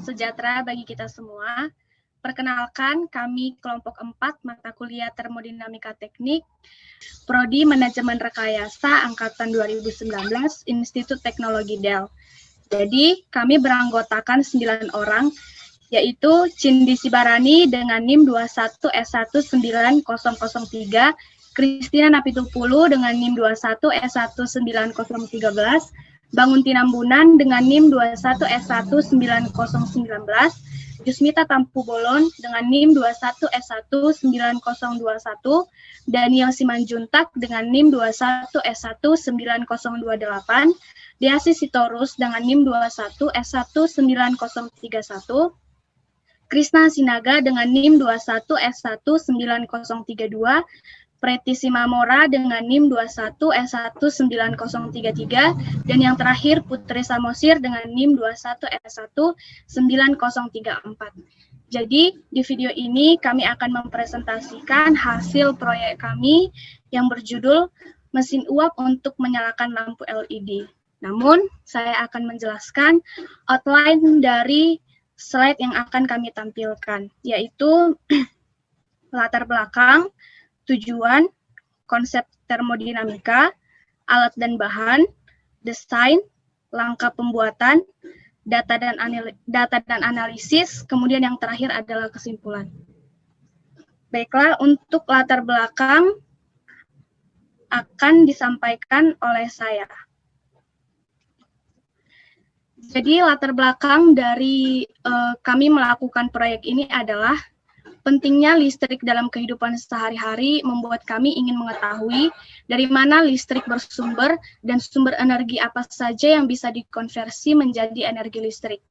sejahtera bagi kita semua. Perkenalkan, kami kelompok 4 mata kuliah Termodinamika Teknik, Prodi Manajemen Rekayasa Angkatan 2019, Institut Teknologi Del. Jadi, kami beranggotakan 9 orang, yaitu Cindi Sibarani dengan NIM 21S19003, Kristina Napitupulu dengan NIM 21S19013, Bangun Tinambunan dengan NIM 21S19019, Jusmita Tampu Bolon dengan NIM 21S19021, Daniel Simanjuntak dengan NIM 21S19028, Deasi Sitorus dengan NIM 21S19031, Krishna Sinaga dengan NIM 21S19032, Preti Simamora dengan NIM 21S19033, dan yang terakhir Putri Samosir dengan NIM 21S19034. Jadi di video ini kami akan mempresentasikan hasil proyek kami yang berjudul Mesin Uap untuk Menyalakan Lampu LED. Namun saya akan menjelaskan outline dari slide yang akan kami tampilkan, yaitu latar belakang, tujuan, konsep termodinamika, alat dan bahan, desain, langkah pembuatan, data dan analisis, kemudian yang terakhir adalah kesimpulan. Baiklah, untuk latar belakang akan disampaikan oleh saya. Jadi latar belakang dari kami melakukan proyek ini adalah pentingnya listrik dalam kehidupan sehari-hari membuat kami ingin mengetahui dari mana listrik bersumber dan sumber energi apa saja yang bisa dikonversi menjadi energi listrik.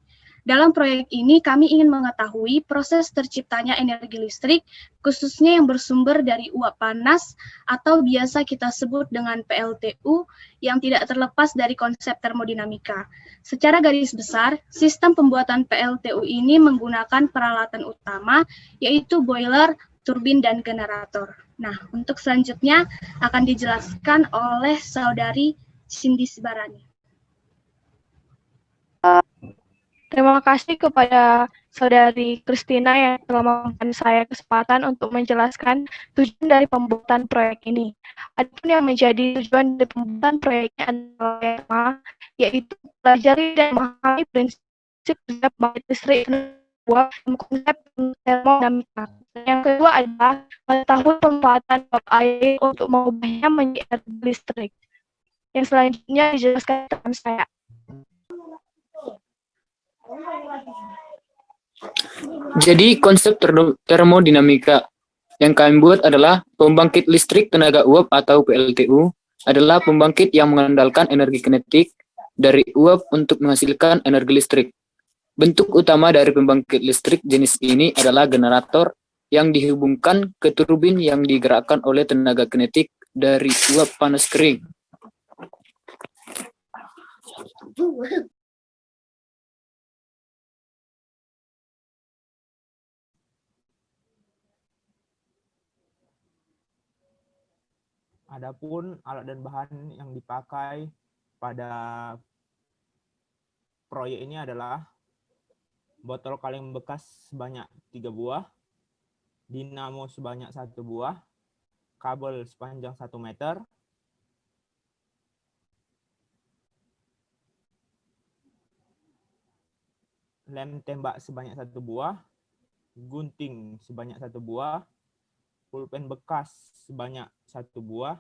Dalam proyek ini kami ingin mengetahui proses terciptanya energi listrik, khususnya yang bersumber dari uap panas atau biasa kita sebut dengan PLTU yang tidak terlepas dari konsep termodinamika. Secara garis besar, sistem pembuatan PLTU ini menggunakan peralatan utama yaitu boiler, turbin, dan generator. Nah, untuk selanjutnya akan dijelaskan oleh Saudari Cindi Sibarani. Terima kasih kepada Saudari Kristina yang telah memberikan saya kesempatan untuk menjelaskan tujuan dari pembuatan proyek ini. Adapun yang menjadi tujuan dari pembuatan proyeknya adalah yaitu pelajari dan memahami prinsip kerja pembangkit listrik uap dan konsep termodinamika. Yang kedua adalah mengetahui pemanfaatan uap air untuk mengubahnya menjadi energi listrik. Yang selanjutnya dijelaskan teman saya. Jadi konsep termodinamika yang kami buat adalah pembangkit listrik tenaga uap atau PLTU adalah pembangkit yang mengandalkan energi kinetik dari uap untuk menghasilkan energi listrik. Bentuk utama dari pembangkit listrik jenis ini adalah generator yang dihubungkan ke turbin yang digerakkan oleh tenaga kinetik dari uap panas kering. Adapun alat dan bahan yang dipakai pada proyek ini adalah botol kaleng bekas sebanyak 3 buah, dinamo sebanyak 1 buah, kabel sepanjang 1 meter, lem tembak sebanyak 1 buah, gunting sebanyak 1 buah, pulpen bekas sebanyak 1 buah,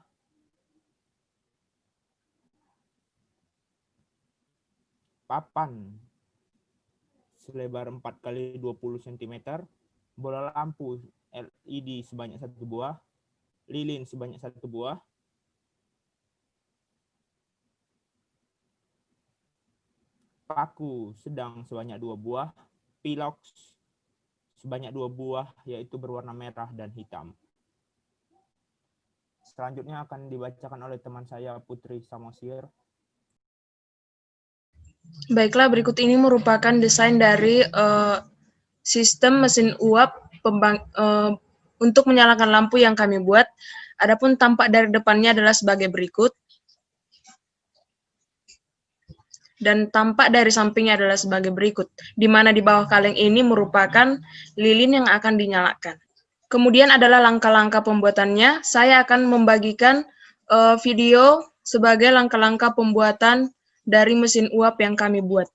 papan selebar 4 x 20 cm, bola lampu LED sebanyak 1 buah, lilin sebanyak 1 buah, paku sedang sebanyak 2 buah, pilox sebanyak 2 buah yaitu berwarna merah dan hitam. Selanjutnya akan dibacakan oleh teman saya Putri Samosir. Baiklah, berikut ini merupakan desain dari sistem mesin uap untuk menyalakan lampu yang kami buat. Adapun tampak dari depannya adalah sebagai berikut. dan tampak dari sampingnya adalah sebagai berikut, di mana di bawah kaleng ini merupakan lilin yang akan dinyalakan. Kemudian adalah langkah-langkah pembuatannya. Saya akan membagikan video sebagai langkah-langkah pembuatan dari mesin uap yang kami buat.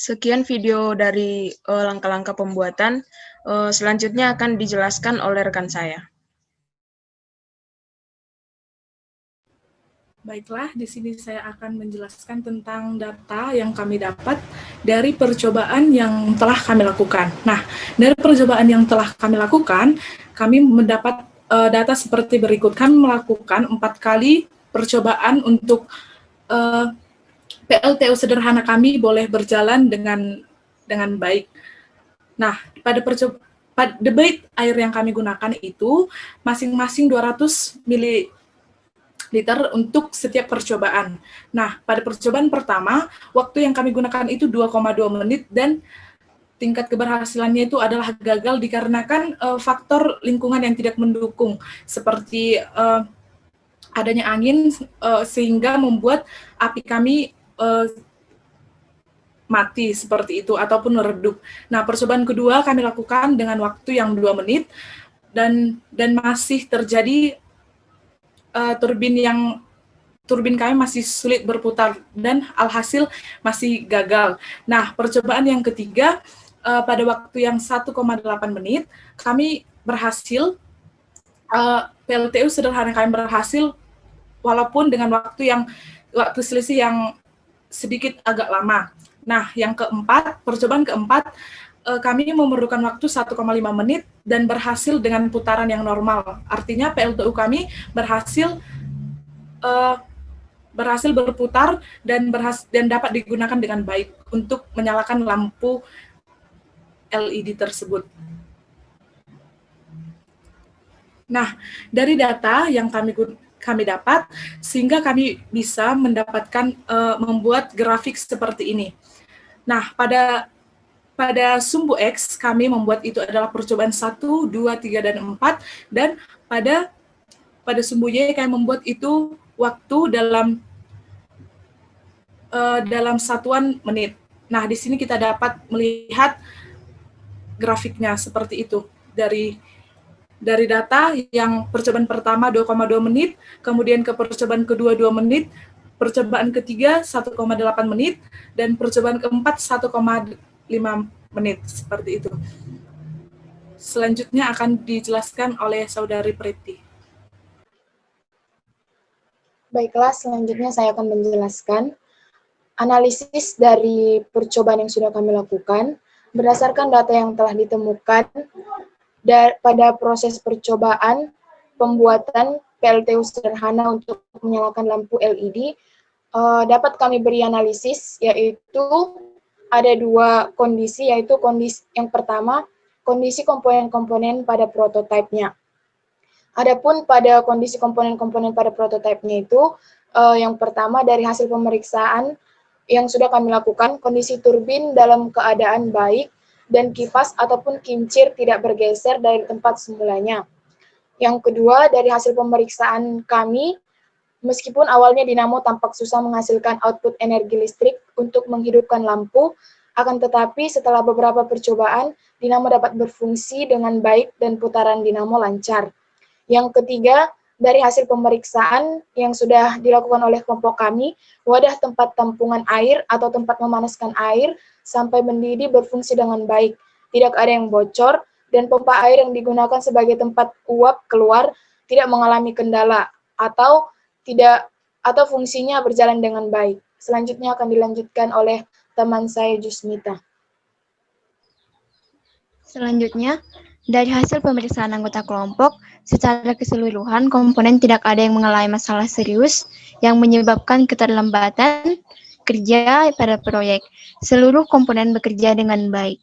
Sekian video dari langkah-langkah pembuatan. Selanjutnya akan dijelaskan oleh rekan saya. Baiklah, di sini saya akan menjelaskan tentang data yang kami dapat dari percobaan yang telah kami lakukan. Nah, dari percobaan yang telah kami lakukan, kami mendapat data seperti berikut. Kami melakukan 4 kali percobaan untuk PLTU sederhana kami boleh berjalan dengan baik. Nah, pada debit air yang kami gunakan itu masing-masing 200 ml untuk setiap percobaan. Nah, pada percobaan pertama, waktu yang kami gunakan itu 2,2 menit dan tingkat keberhasilannya itu adalah gagal dikarenakan faktor lingkungan yang tidak mendukung, seperti adanya angin sehingga membuat api kami mati seperti itu ataupun meredup. Nah, percobaan kedua kami lakukan dengan waktu yang 2 menit dan masih terjadi turbin kami masih sulit berputar dan alhasil masih gagal. Nah, percobaan yang ketiga pada waktu yang 1,8 menit kami berhasil, PLTU sederhana kami berhasil walaupun dengan waktu selisih yang sedikit agak lama. Nah, yang keempat, percobaan keempat kami memerlukan waktu 1,5 menit dan berhasil dengan putaran yang normal. Artinya PLTU kami berhasil berputar dan dapat digunakan dengan baik untuk menyalakan lampu LED tersebut. Nah, dari data yang kami dapat, sehingga kami bisa mendapatkan membuat grafik seperti ini. Nah, pada sumbu X kami membuat itu adalah percobaan 1, 2, 3, dan 4, dan pada sumbu Y kami membuat itu waktu dalam satuan menit. Nah, di sini kita dapat melihat grafiknya seperti itu. Dari data yang percobaan pertama 2,2 menit, kemudian ke percobaan kedua 2 menit, percobaan ketiga 1,8 menit, dan percobaan keempat 1,5 menit, seperti itu. Selanjutnya akan dijelaskan oleh Saudari Preti. Baiklah, selanjutnya saya akan menjelaskan analisis dari percobaan yang sudah kami lakukan berdasarkan data yang telah ditemukan pada proses percobaan pembuatan PLTU sederhana untuk menyalakan lampu LED. Dapat kami beri analisis, yaitu ada 2 kondisi, yaitu kondisi yang pertama, kondisi komponen-komponen pada prototipenya. Adapun pada kondisi komponen-komponen pada prototipenya itu, yang pertama dari hasil pemeriksaan yang sudah kami lakukan, kondisi turbin dalam keadaan baik dan kipas ataupun kincir tidak bergeser dari tempat semulanya. Yang kedua, dari hasil pemeriksaan kami, meskipun awalnya dinamo tampak susah menghasilkan output energi listrik untuk menghidupkan lampu, akan tetapi setelah beberapa percobaan, dinamo dapat berfungsi dengan baik dan putaran dinamo lancar. Yang ketiga, dari hasil pemeriksaan yang sudah dilakukan oleh kelompok kami, wadah tempat tampungan air atau tempat memanaskan air sampai mendidih berfungsi dengan baik, tidak ada yang bocor, dan pompa air yang digunakan sebagai tempat uap keluar tidak mengalami kendala atau fungsinya berjalan dengan baik. Selanjutnya akan dilanjutkan oleh teman saya Jusmita. Selanjutnya, dari hasil pemeriksaan anggota kelompok, secara keseluruhan komponen tidak ada yang mengalami masalah serius yang menyebabkan keterlambatan kerja pada proyek. Seluruh komponen bekerja dengan baik.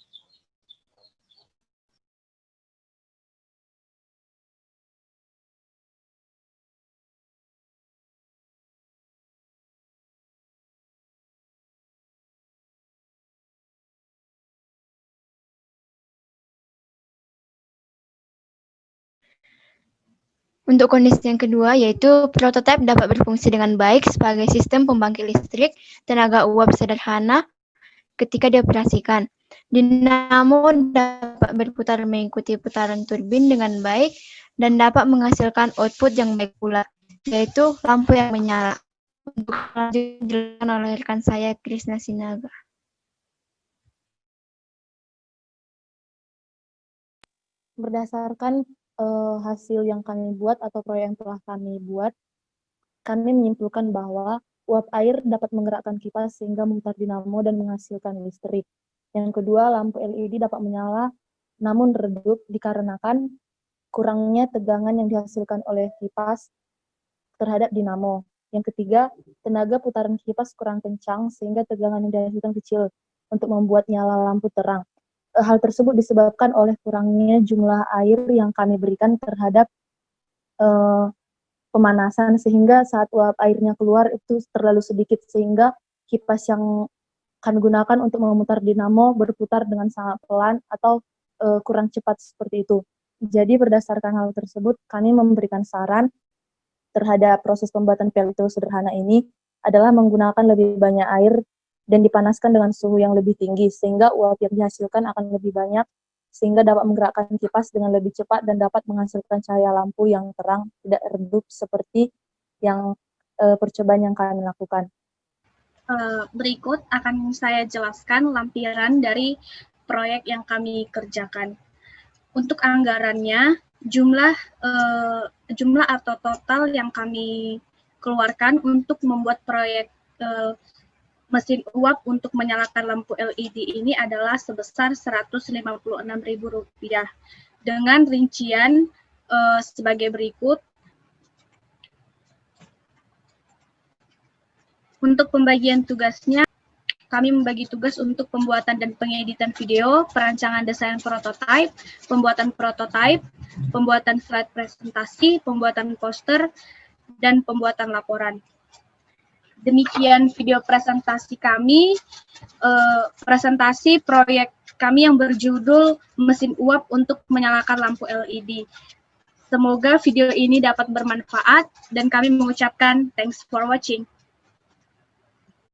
Untuk kondisi yang kedua, yaitu prototipe dapat berfungsi dengan baik sebagai sistem pembangkit listrik tenaga uap sederhana ketika dioperasikan. Dinamo dapat berputar mengikuti putaran turbin dengan baik dan dapat menghasilkan output yang baik pula, yaitu lampu yang menyala. Untuk dijelaskan oleh rekan saya, Krisna Sinaga. Berdasarkan hasil yang kami buat atau proyek yang telah kami buat, kami menyimpulkan bahwa uap air dapat menggerakkan kipas sehingga memutar dinamo dan menghasilkan listrik. Yang kedua, lampu LED dapat menyala namun redup dikarenakan kurangnya tegangan yang dihasilkan oleh kipas terhadap dinamo. Yang ketiga, tenaga putaran kipas kurang kencang sehingga tegangan yang dihasilkan kecil untuk membuat nyala lampu terang. Hal tersebut disebabkan oleh kurangnya jumlah air yang kami berikan terhadap pemanasan, sehingga saat uap airnya keluar itu terlalu sedikit sehingga kipas yang kami gunakan untuk memutar dinamo berputar dengan sangat pelan atau kurang cepat seperti itu. Jadi berdasarkan hal tersebut, kami memberikan saran terhadap proses pembuatan PLTU sederhana ini adalah menggunakan lebih banyak air dan dipanaskan dengan suhu yang lebih tinggi, sehingga uap yang dihasilkan akan lebih banyak, sehingga dapat menggerakkan kipas dengan lebih cepat dan dapat menghasilkan cahaya lampu yang terang, tidak redup seperti yang percobaan yang kami lakukan. Berikut akan saya jelaskan lampiran dari proyek yang kami kerjakan. Untuk anggarannya, jumlah atau total yang kami keluarkan untuk membuat proyek mesin uap untuk menyalakan lampu LED ini adalah sebesar Rp156.000 dengan rincian sebagai berikut. Untuk pembagian tugasnya, kami membagi tugas untuk pembuatan dan pengeditan video, perancangan desain prototipe, pembuatan slide presentasi, pembuatan poster, dan pembuatan laporan. Demikian video presentasi kami, presentasi proyek kami yang berjudul Mesin Uap untuk Menyalakan Lampu LED. Semoga video ini dapat bermanfaat dan kami mengucapkan thanks for watching.